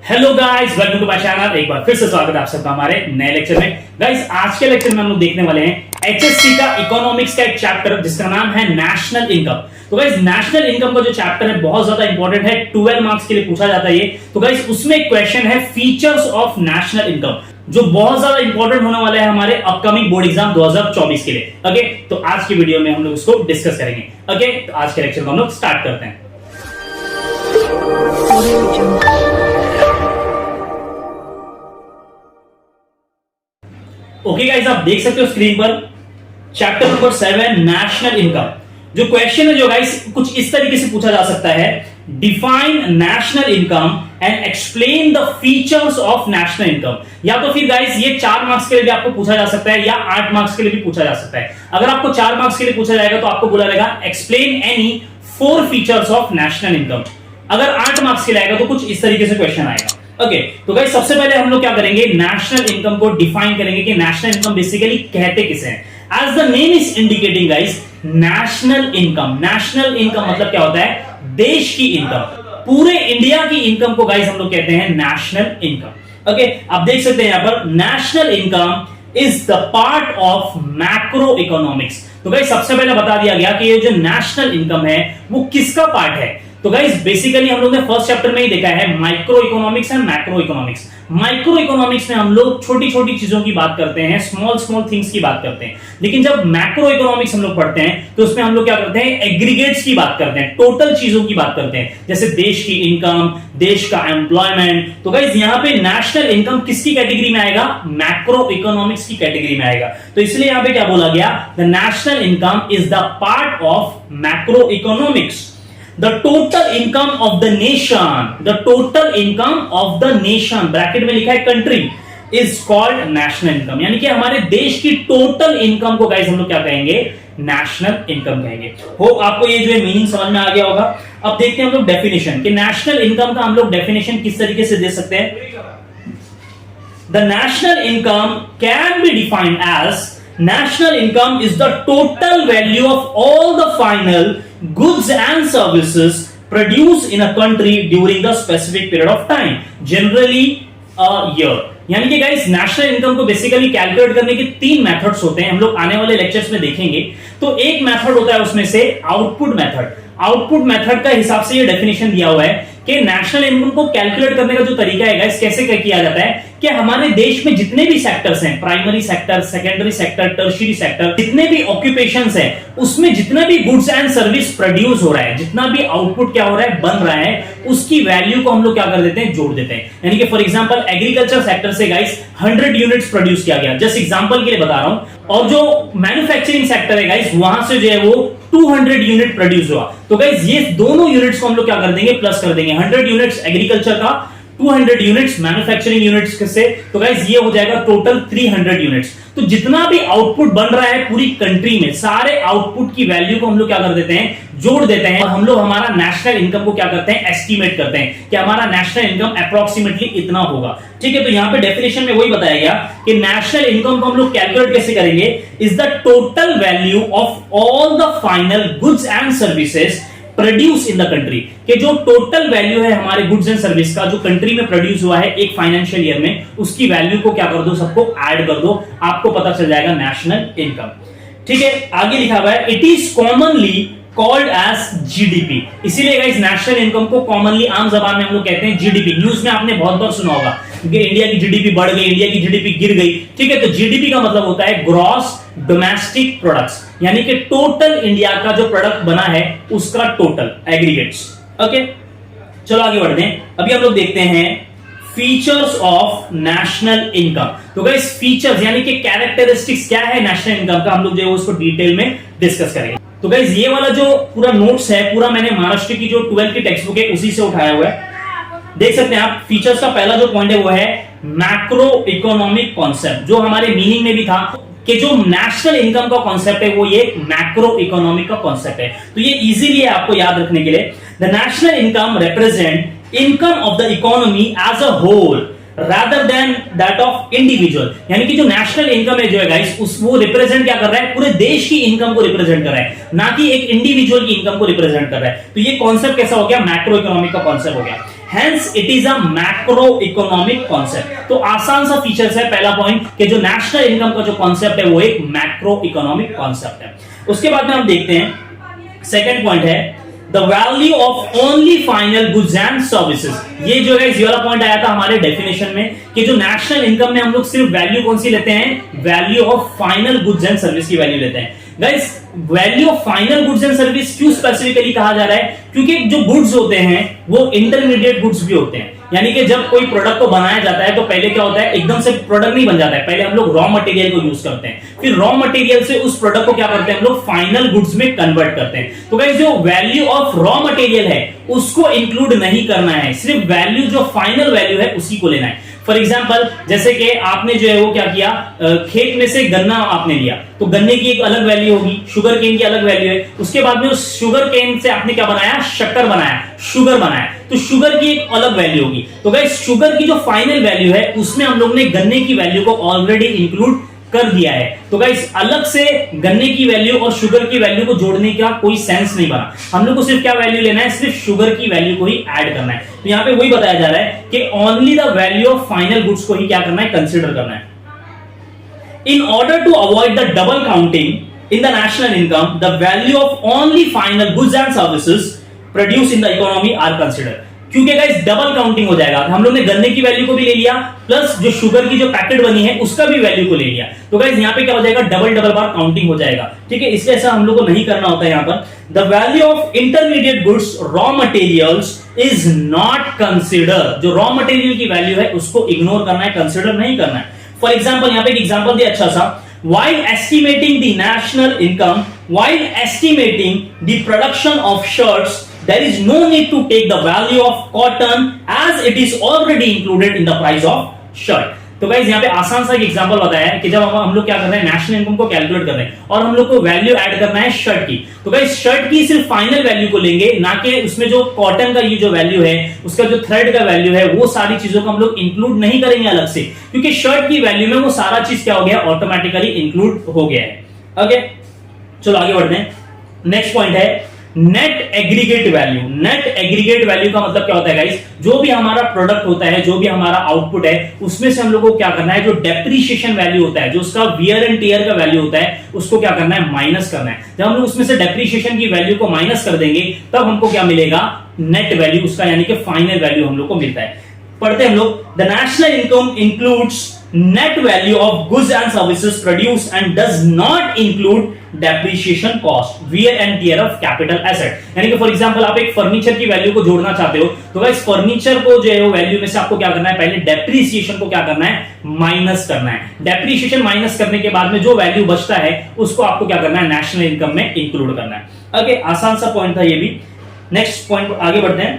Hello guys, welcome to my channel. एक बार फिर से स्वागत है आप सबका हमारे नए लेक्चर में। गाइस, आज के लेक्चर में हम लोग देखने वाले हैं एचएससी का इकोनॉमिक्स का एक चैप्टर जिसका नाम है नेशनल इनकम। तो गाइस, नेशनल इनकम का जो चैप्टर है बहुत ज्यादा इंपॉर्टेंट है, 12 मार्क्स के लिए पूछा जाता है ये। तो गाइस, उसमें एक क्वेश्चन है फीचर्स ऑफ नेशनल इनकम, जो बहुत ज्यादा इंपॉर्टेंट होने वाला है हमारे अपकमिंग बोर्ड एग्जाम 2024 के लिए। ओके, तो आज की वीडियो में हम लोग इसको डिस्कस करेंगे। ओके, तो आज के लेक्चर को हम लोग स्टार्ट करते हैं। ओके गाइस, आप देख सकते हो स्क्रीन पर चैप्टर नंबर 7 नेशनल इनकम। जो क्वेश्चन है जो गाइस कुछ इस तरीके से पूछा जा सकता है, define national income and explain the features of national income. या तो फिर गाइस ये 4 मार्क्स के लिए भी आपको पूछा जा सकता है या 8 मार्क्स के लिए भी पूछा जा सकता है। अगर आपको 4 मार्क्स के लिए पूछा जाएगा तो आपको बोला जाएगा explain any 4 features of national income. अगर 8 मार्क्स के लिए आएगा तो कुछ इस तरीके से क्वेश्चन आएगा। ओके, तो गाइस सबसे पहले हम लोग क्या करेंगे, नेशनल इनकम को डिफाइन करेंगे कि नेशनल इनकम बेसिकली कहते किसे हैं। As the name is indicating guys, national income. National income मतलब क्या होता है, देश की इनकम, पूरे इंडिया की इनकम को गाइस हम लोग कहते हैं नेशनल इनकम। ओके, आप देख सकते हैं यहां पर national income is the part of macro economics. तो गाइस सबसे पहले बता दिया गया कि ये जो नेशनल इनकम है वो किसका पार्ट है। तो गाइस बेसिकली हम लोग ने फर्स्ट चैप्टर में ही देखा है micro economics and macro economics. Micro economics में हम लोग छोटी छोटी चीजों की बात करते हैं, स्मॉल स्मॉल थिंग्स की बात करते हैं। लेकिन जब मैक्रो इकोनॉमिक्स हम लोग पढ़ते हैं तो उसमें हम लोग क्या करते हैं, एग्रीगेट्स की बात करते हैं, टोटल चीजों की बात करते हैं, जैसे देश की इनकम, देश का एम्प्लॉयमेंट। तो गाइस यहाँ पे नेशनल इनकम किसकी कैटेगरी में आएगा, मैक्रो इकोनॉमिक्स की कैटेगरी में आएगा। तो इसलिए यहाँ पे क्या बोला गया, the national income is the part of macro economics. The total income of the nation, the total income of the nation, bracket में लिखा है country, is called national income। यानी कि हमारे देश की टोटल इनकम को गाइस हम लोग क्या कहेंगे, नेशनल इनकम कहेंगे। हो आपको ये जो है मीनिंग समझ में आ गया होगा। अब देखते हैं हम लोग डेफिनेशन कि नेशनल इनकम का हम लोग डेफिनेशन किस तरीके से दे सकते हैं। The national income can be defined as national income is the total value of all the final goods and services produced in a country during the specific period of time, generally a year। यानी कि guys national income को basically calculate करने के 3 methods होते हैं, हम लोग आने वाले लेक्चर्स में देखेंगे। तो एक मेथड होता है उसमें से आउटपुट मेथड। आउटपुट मेथड का हिसाब से ये डेफिनेशन दिया हुआ है कि नेशनल इनकम को कैलकुलेट करने का जो तरीका है गाइस कैसे किया जाता है कि हमारे देश में जितने भी सेक्टर्स हैं, primary sector, secondary sector, tertiary sector, जितने भी ऑक्यूपेशंस हैं, उसमें जितना भी गुड्स एंड सर्विस प्रोड्यूस हो रहा है, जितना भी आउटपुट क्या हो रहा है, बन रहा है, उसकी वैल्यू को हम लोग क्या कर देते हैं, जोड़ देते हैं। यानी कि फॉर एग्जांपल एग्रीकल्चर सेक्टर से गाइस 100 यूनिट्स प्रोड्यूस किया गया, जस्ट एग्जांपल के लिए बता रहा हूं। और जो मैन्युफैक्चरिंग सेक्टर है गाइस, वहां से जो है वो 200 यूनिट प्रोड्यूस हुआ। तो गाइस ये दोनों यूनिट्स को हम लोग क्या कर देंगे, प्लस कर देंगे। 100 यूनिट्स एग्रीकल्चर का, 200 यूनिट्स मैन्युफैक्चरिंग यूनिट्स से, तो गाइस ये हो जाएगा टोटल 300 यूनिट्स। तो जितना भी आउटपुट बन रहा है पूरी कंट्री में, सारे आउटपुट की वैल्यू को हम लोग क्या कर देते हैं, जोड़ देते हैं। और हम लोग हमारा नेशनल इनकम को क्या करते हैं, एस्टिमेट करते हैं कि हमारा नेशनल इनकम अप्रोक्सीमेटली इतना होगा। ठीक है, तो यहां पे डेफिनेशन में वही बताया गया कि नेशनल इनकम को हम लोग कैलकुलेट कैसे करेंगे, is the total value of all the final goods and services produce in the country. कि जो टोटल वैल्यू है हमारे गुड्स एंड सर्विस का जो कंट्री में प्रोड्यूस हुआ है एक फाइनेंशियल ईयर में, उसकी वैल्यू को क्या कर दो, सबको ऐड कर दो, आपको पता चल जाएगा नेशनल इनकम। ठीक है, आगे लिखा हुआ है it is commonly called as GDP. इसीलिए गाइस नेशनल इनकम को कॉमनली आम जबान में हम लोग कहते हैं जीडीपी। न्यूज में आपने बहुत बार सुना होगा कि इंडिया की जीडीपी बढ़ गई, इंडिया की जीडीपी गिर गई। ठीक है, तो जीडीपी का मतलब होता है ग्रॉस डोमेस्टिक प्रोडक्ट्स, यानी कि टोटल इंडिया का जो प्रोडक्ट बना है उसका टोटल एग्रीगेट्स। ओके, चलो आगे बढ़ते हैं। अभी हम लोग देखते हैं फीचर्स ऑफ नेशनल इनकम। तो गाइस फीचर्स यानी कि कैरेक्टरिस्टिक्स क्या है नेशनल इनकम का, हम लोग जो है उसको डिटेल में डिस्कस करेंगे। तो गाइस ये वाला जो पूरा नोट्स है, पूरा मैंने महाराष्ट्र की जो 12 की टेक्स्ट बुक है उसी से उठाया हुआ है। देख सकते हैं आप, फीचर्स का पहला जो पॉइंट है वो है मैक्रो इकोनॉमिक कॉन्सेप्ट, जो हमारे मीनिंग में भी था कि जो नेशनल इनकम का कॉन्सेप्ट है वो ये मैक्रो इकोनॉमिक का कॉन्सेप्ट है। तो ये इजीली है आपको याद रखने के लिए। The national income represent income of the economy as a whole rather than that of individual। यानी कि जो नेशनल इनकम है जो है गाइस, वो रिप्रेजेंट क्या कर रहा है, पूरे देश की इनकम को रिप्रेजेंट कर रहा है, ना कि एक इंडिविजुअल की इनकम को रिप्रेजेंट कर रहा है। तो ये कॉन्सेप्ट कैसा हो गया, मैक्रो इकोनॉमिक का कॉन्सेप्ट हो गया। Hence it is a macro economic concept. तो आसान सा फीचर्स है पहला पॉइंट कि जो नेशनल इनकम का जो कॉन्सेप्ट है वो एक मैक्रो इकोनॉमिक कॉन्सेप्ट है। उसके बाद में हम देखते हैं सेकंड पॉइंट है the value of only final goods and services. ये जो है ये वाला पॉइंट आया था हमारे डेफिनेशन में कि जो नेशनल इनकम में हम लोग सिर्फ वैल्यू कौन सी लेते हैं, value of final goods and service की वैल्यू लेते हैं। Guys value of final goods and service क्यों स्पेसिफिकली कहा जा रहा है, क्योंकि जो गुड्स होते हैं वो इंटरमीडिएट गुड्स भी होते हैं। यानी कि जब कोई प्रोडक्ट को बनाया जाता है तो पहले क्या होता है, एकदम से प्रोडक्ट नहीं बन जाता है, पहले हम लोग रॉ मटेरियल को यूज करते हैं, फिर रॉ मटेरियल से उस प्रोडक्ट को क्या करते हैं हम लोग फाइनल गुड्स में कन्वर्ट करते हैं। तो गाइस जो वैल्यू ऑफ रॉ मटेरियल है उसको इंक्लूड नहीं करना है, सिर्फ वैल्यू जो फाइनल वैल्यू है उसी को लेना है। फॉर एग्जाम्पल जैसे कि आपने जो है वो क्या किया, खेत में से गन्ना आपने लिया तो गन्ने की एक अलग वैल्यू होगी, शुगर केन की अलग वैल्यू है, उसके बाद में उस शुगर केन से आपने क्या बनाया, शक्कर बनाया, शुगर बनाया, तो शुगर की एक अलग वैल्यू होगी। तो गाइस शुगर की जो फाइनल वैल्यू है उसमें हम लोग ने गन्ने की वैल्यू को ऑलरेडी इंक्लूड कर दिया है। तो गाइस अलग से गन्ने की वैल्यू और शुगर की वैल्यू को जोड़ने का कोई सेंस नहीं बना, हम लोग को सिर्फ क्या वैल्यू लेना है, सिर्फ शुगर की वैल्यू को ही ऐड करना है। तो यहां पे वही बताया जा रहा है कि only the value of final goods को ही क्या करना है, कंसीडर करना है। In order to avoid the double counting in the national income the value of only final goods and services produce in the economy are consider. क्योंकि guys double counting हो जाएगा, हम लोग ने गन्ने की वैल्यू को भी ले लिया प्लस जो शुगर की जो पैकेट बनी है उसका भी वैल्यू को ले लिया, तो गाइस यहां पे क्या हो जाएगा, डबल डबल बार काउंटिंग हो जाएगा। ठीक है, इसलिए ऐसा हम लोग को नहीं करना होता है। यहां पर the value of intermediate goods raw materials is not consider, जो रॉ मटेरियल की वैल्यू है उसको इग्नोर करना है, कंसिडर नहीं करना है। फॉर एग्जाम्पल यहां पे एक एग्जाम्पल दिया अच्छा सा, while estimating the national income, while estimating the production of shirts, there is no need to take the value of cotton as it is already included in the price of shirt। तो guys यहाँ पे आसान सा एक example बताया है कि जब हम लोग क्या कर रहे हैं, नेशनल इनकम को कैलकुलेट कर रहे हैं और हम लोग को वैल्यू ऐड करना है शर्ट की, तो गाइस शर्ट की सिर्फ फाइनल वैल्यू को लेंगे, ना कि उसमें जो कॉटन का ये जो वैल्यू है, उसका जो थ्रेड का वैल्यू है, वो सारी चीजों को हम लोग इंक्लूड नहीं करेंगे अलग से, क्योंकि शर्ट की वैल्यू में वो सारा चीज क्या हो गया, ऑटोमेटिकली इंक्लूड हो गया है। ओके चलो आगे बढ़ते हैं। नेक्स्ट पॉइंट है net aggregate value. Net aggregate value का मतलब क्या होता है गाइस, जो भी हमारा प्रोडक्ट होता है, जो भी हमारा आउटपुट है, उसमें से हम लोग को क्या करना है, जो डेप्रीशिएशन वैल्यू होता है, जो उसका वियर एंड टियर का वैल्यू होता है, उसको क्या करना है, माइनस करना है। जब हम लोग उसमें से डेप्रीशिएशन की वैल्यू को माइनस कर देंगे तब हमको क्या मिलेगा, नेट वैल्यू उसका, यानी कि फाइनल वैल्यू हम लोग को मिलता है। पढ़ते हैं हम लोग, the national income includes net value of goods and services produced and does not include depreciation cost, wear and tear of capital asset। यानी कि फॉर एग्जांपल आप एक फर्नीचर की वैल्यू को जोड़ना चाहते हो तो गाइस फर्नीचर को जो है वो वैल्यू में से आपको क्या करना है, पहले डेप्रीसिएशन को क्या करना है, माइनस करना है। डेप्रीसिएशन माइनस करने के बाद में जो वैल्यू बचता है उसको आपको क्या करना है, नेशनल इनकम में इंक्लूड करना है। ओके आसान सा पॉइंट था ये भी। नेक्स्ट पॉइंट आगे बढ़ते हैं।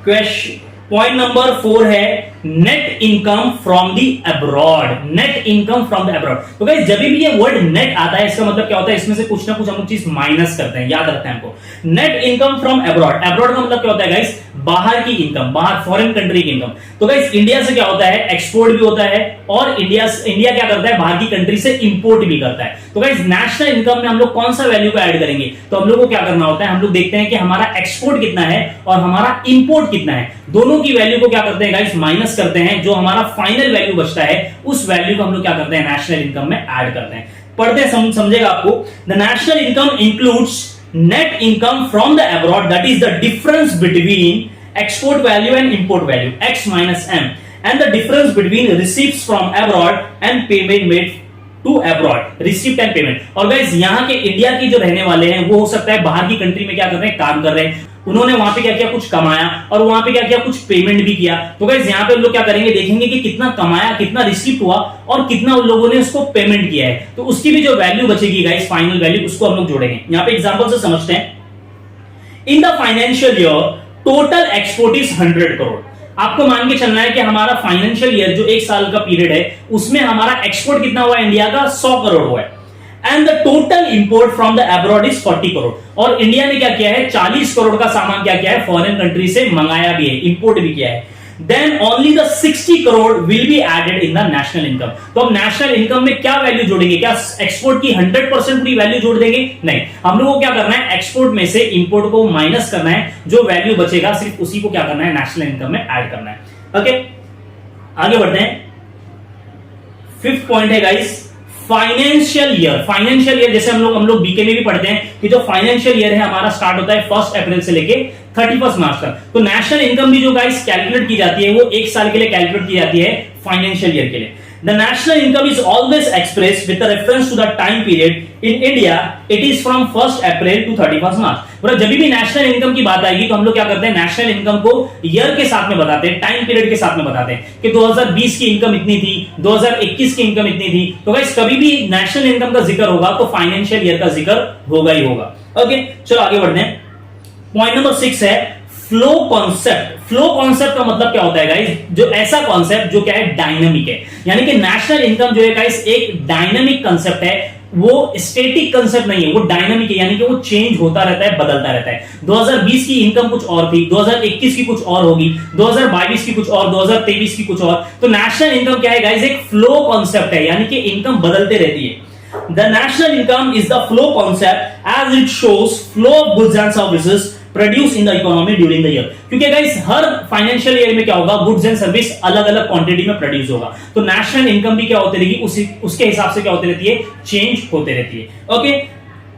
क्वेश्चन पॉइंट नंबर 4 है net income from the abroad. Net income from the abroad, तो गाइस जब भी ये वर्ड नेट आता है इसका मतलब क्या होता है, इसमें से कुछ ना कुछ हम लोग चीज माइनस करते हैं, याद रखते हैं हमको। Net income from abroad, abroad का मतलब क्या होता है गाइस, बाहर की इनकम, बाहर फॉरेन कंट्री की इनकम। तो गाइस इंडिया से क्या होता है, एक्सपोर्ट भी होता है और इंडिया क्या करता है, बाहर की कंट्री से इंपोर्ट भी करता है। तो गाइस नेशनल इनकम में हम लोग कौन सा वैल्यू को ऐड करेंगे, तो हम लोग को क्या करना होता है, हम लोग देखते हैं कि हमारा एक्सपोर्ट कितना है और हमारा इंपोर्ट कितना है, दोनों की वैल्यू को क्या करते हैं गाइस, माइनस करते हैं। जो हमारा फाइनल वैल्यू बचता है उस वैल्यू को हम लोग क्या करते हैं, नेशनल इनकम में ऐड करते हैं। पढ़ते हैं समझेगा आपको। The national income includes net income from the abroad, that is the difference between export value and import value x minus m and the difference between receipts from abroad and payment made to abroad, receipt and payment। और guys यहाँ के India की जो रहने वाले हैं वो हो सकता है बाहर की कंट्री में क्या कर रहे हैं, काम कर रहे हैं, उन्होंने वहां पे क्या किया, कुछ कमाया और वहां पे क्या किया, कुछ पेमेंट भी किया। तो गाइस यहाँ पे हम लोग क्या करेंगे, देखेंगे कि कितना कमाया, कितना रिसीप्ट हुआ और कितना उन लोगों ने उसको पेमेंट किया है, तो उसकी भी जो वैल्यू बचेगी गाइस, फाइनल वैल्यू, उसको हम लोग जोड़ेंगे। यहाँ पे एग्जांपल से समझते हैं। In the financial year total export is 100 crore. आपको मान के चलना है कि हमारा फाइनेंशियल ईयर जो एक साल का पीरियड है उसमें हमारा एक्सपोर्ट कितना हुआ, इंडिया का 100 करोड़ हुआ है। And the total import from the abroad is 40 crore. और इंडिया ने क्या किया है, 40 करोड़ का सामान क्या किया है, फॉरेन कंट्री से मंगाया भी है, इंपोर्ट भी किया है। Then only the 60 crore will be added in the national income. तो हम नेशनल इनकम में क्या वैल्यू जोड़ेंगे? क्या एक्सपोर्ट की 100% पूरी वैल्यू जोड़ देंगे? नहीं, हम लोगों को क्या करना है, एक्सपोर्ट में से इंपोर्ट को माइनस करना है, जो वैल्यू बचेगा सिर्फ उसी को क्या करना है, नेशनल इनकम में ऐड करना है। ओके, आगे बढ़ते हैं। फिफ्थ पॉइंट है guys, financial year. Financial year जैसे हम लोग बीके में भी पढ़ते हैं कि जो फाइनेंशियल ईयर है हमारा स्टार्ट होता है 1 अप्रैल से लेके 31 मार्च तक। तो नेशनल इनकम भी जो गाइस कैलकुलेट की जाती है वो एक साल के लिए कैलकुलेट की जाती है फाइनेंशियल ईयर के लिए। The national income is always expressed with a reference to the time period. In India, it is from 1st April to 31st March. मतलब जब भी नेशनल इनकम की बात आएगी तो हम लोग क्या करते हैं, नेशनल इनकम को ईयर के साथ में बताते हैं, टाइम पीरियड के साथ में बताते हैं कि 2020 की इनकम इतनी थी, 2021 की इनकम इतनी थी। तो गाइस कभी भी नेशनल इनकम का जिक्र होगा तो फाइनेंशियल ईयर का जिक्र होगा ही होगा। ओके, चलो आगे बढ़ते हैं। पॉइंट नंबर 6 है फ्लो कॉन्सेप्ट। फ्लो कॉन्सेप्ट का मतलब क्या होता है गाइस, जो ऐसा कॉन्सेप्ट जो क्या है, डायनामिक है। यानी कि नेशनल इनकम जो है गाइस एक डायनामिक कॉन्सेप्ट है, वो स्टैटिक कॉन्सेप्ट नहीं है, वो डायनामिक है, यानी कि वो चेंज होता रहता है, बदलता रहता है। 2020 की इनकम कुछ और थी, 2021 की कुछ और होगी, 2022 की कुछ और, 2023 की कुछ और। तो नेशनल इनकम क्या है गाइस, एक फ्लो कॉन्सेप्ट है, यानी कि इनकम बदलते रहती है। The national income is the flow concept as it shows flow of goods and services produced in the economy during the year। क्योंकि गाइस हर फाइनेंशियल ईयर में क्या होगा, गुड्स एंड सर्विस अलग अलग क्वांटिटी में प्रोड्यूस होगा। तो नेशनल इनकम भी क्या होती रहेगी, उसके हिसाब से क्या होती रहती है, चेंज होते रहती है। ओके,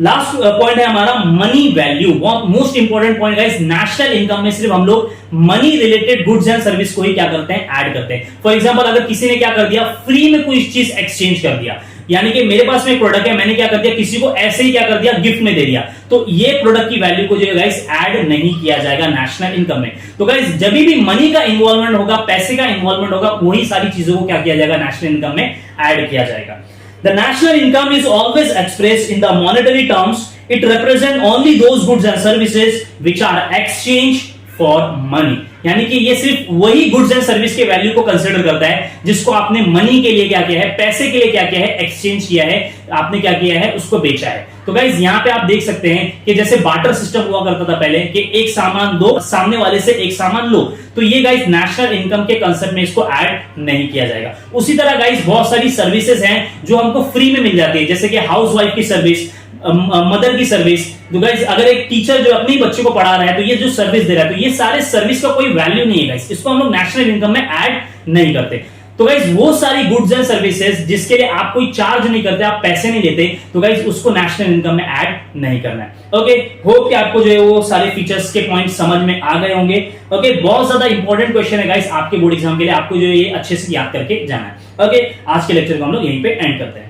लास्ट पॉइंट है हमारा money value. Most important point guys, national income में सिर्फ हम लोग money related goods and service को ही क्या करते हैं, ऐड करते हैं। फॉर एग्जांपल अगर किसी ने क्या कर दिया, फ्री में कोई चीज एक्सचेंज कर दिया, यानी कि मेरे पास में एक प्रोडक्ट है, मैंने क्या कर दिया, किसी को ऐसे ही क्या कर दिया, गिफ्ट में दे दिया, तो ये प्रोडक्ट की वैल्यू को जो है गाइस ऐड नहीं किया जाएगा नेशनल इनकम में। तो गाइस जब भी मनी का इन्वॉल्वमेंट होगा, पैसे का इन्वॉल्वमेंट होगा, वही सारी चीजों को क्या किया जाएगा, नेशनल इनकम में ऐड किया जाएगा। The national income is always expressed in the monetary terms. It represents only those goods and services which are exchanged for money। यानी कि ये सिर्फ वही गुड्स एंड सर्विस के वैल्यू को कंसीडर करता है जिसको आपने मनी के लिए क्या किया है, पैसे के लिए क्या किया है, एक्सचेंज किया है, आपने क्या किया है, उसको बेचा है। तो गाइस यहाँ पे आप देख सकते हैं कि जैसे बार्टर सिस्टम हुआ करता था पहले कि एक सामान दो, सामने वाले से एक सामान लो, तो ये गाइस नेशनल इनकम के कंसेप्ट में इसको ऐड नहीं किया जाएगा। उसी तरह गाइस बहुत सारी सर्विसेज हैं जो हमको फ्री में मिल जाती है, जैसे कि हाउसवाइफ की सर्विस, मदर की सर्विस। तो गाइस अगर एक टीचर जो अपने बच्चे को पढ़ा रहा है तो ये जो सर्विस दे रहा है, तो ये सारे सर्विस का कोई वैल्यू नहीं है गाइस, इसको हम लोग नेशनल इनकम में ऐड नहीं करते। तो गाइस वो सारी गुड्स एंड सर्विसेज जिसके लिए आप कोई चार्ज नहीं करते, आप पैसे नहीं लेते, तो गाइस उसको नेशनल इनकम में ऐड नहीं करना है। ओके, होप कि आपको जो है वो सारे फीचर्स के पॉइंट समझ में आ गए होंगे। ओके, बहुत ज्यादा इंपॉर्टेंट क्वेश्चन है गाइस आपके बोर्ड एग्जाम के लिए, आपको जो ये अच्छे से याद करके जाना है। ओके, आज के लेक्चर को हम लोग यहीं पे एंड करते हैं।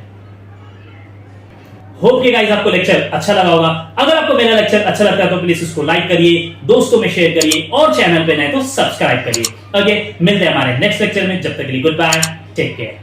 होप कि गाइस आपको लेक्चर अच्छा लगा होगा। अगर आपको मेरा लेक्चर अच्छा लगता है तो प्लीज इसको लाइक करिए, दोस्तों में शेयर करिए, और चैनल पे नए तो सब्सक्राइब करिए। ओके, मिलते हैं हमारे नेक्स्ट लेक्चर में, जब तक के लिए गुड बाय, टेक केयर।